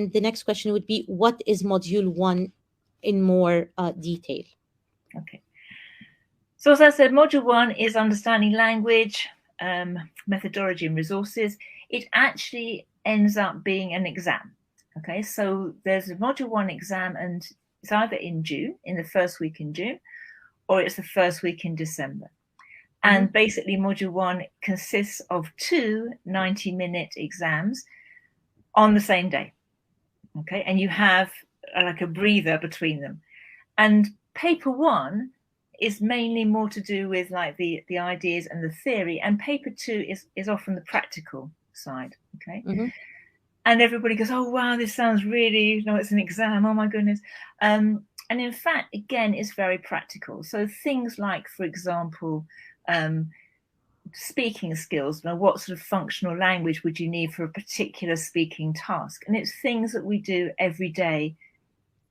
the next question would be, what is module 1 in more detail? Okay. So as I said, module 1 is understanding language, methodology and resources. It actually ends up being an exam. Okay, so there's a module 1 exam, and it's either in June, in the first week in June, or it's the first week in December. And basically module 1 consists of 2 90-minute exams on the same day. Okay, and you have like a breather between them. And paper 1 is mainly more to do with like the ideas and the theory, and paper 2 is often the practical side. Okay. And everybody goes, oh wow, this sounds really, you know, it's an exam, oh my goodness. And in fact, again, it's very practical. So things like, for example, speaking skills. Now, what sort of functional language would you need for a particular speaking task? And it's things that we do every day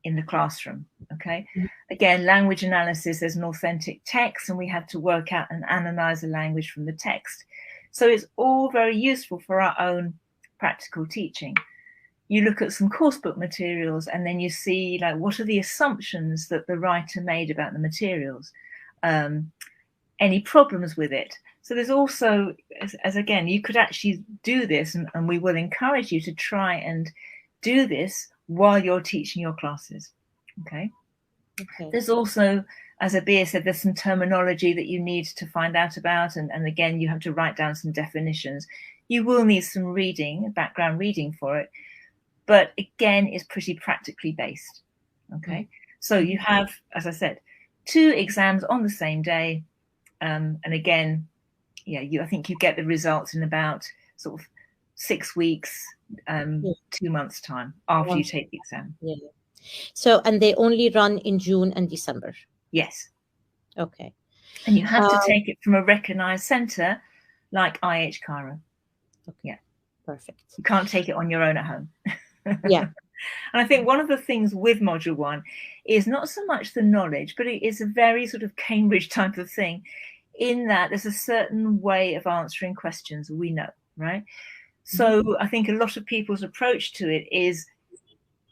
in the classroom. Okay. Again, language analysis, there's an authentic text, and we have to work out and analyze the language from the text. So it's all very useful for our own practical teaching. You look at some course book materials, and then you see like, what are the assumptions that the writer made about the materials? Any problems with it? So there's also, as again, you could actually do this, and we will encourage you to try and do this while you're teaching your classes. Okay. There's also, as Abeer said, there's some terminology that you need to find out about, and again, you have to write down some definitions. You will need some reading, background reading for it, but again, it's pretty practically based. Okay. So you have, as I said, 2 exams on the same day, and again, yeah, I think you get the results in about sort of 6 weeks, 2 months time after you take the exam. So, and they only run in June and December? Yes. Okay. And you have to take it from a recognized center like IH Cairo. Yeah. Perfect. You can't take it on your own at home. Yeah. And I think one of the things with module 1 is not so much the knowledge, but it is a very sort of Cambridge type of thing, in that there's a certain way of answering questions we know, right? So I think a lot of people's approach to it is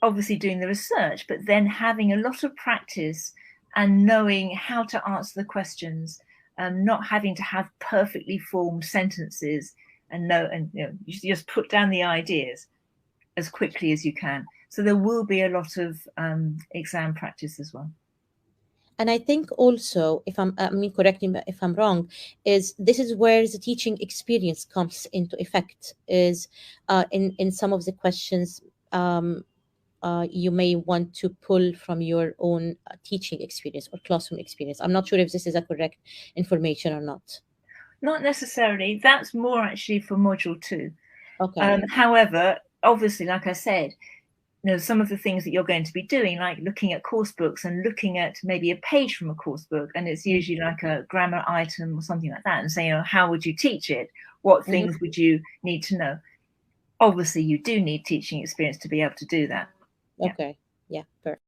obviously doing the research, but then having a lot of practice and knowing how to answer the questions, not having to have perfectly formed sentences, and you just put down the ideas as quickly as you can. So there will be a lot of exam practice as well. And I think also, if correct me if I'm wrong, this is where the teaching experience comes into effect, is in some of the questions you may want to pull from your own teaching experience or classroom experience. I'm not sure if this is a correct information or not. Not necessarily. That's more actually for module 2. Okay. However, obviously, like I said, some of the things that you're going to be doing, like looking at course books and looking at maybe a page from a course book, and it's usually like a grammar item or something like that, and saying, how would you teach it? What things would you need to know? Obviously, you do need teaching experience to be able to do that. Okay. Yeah, perfect.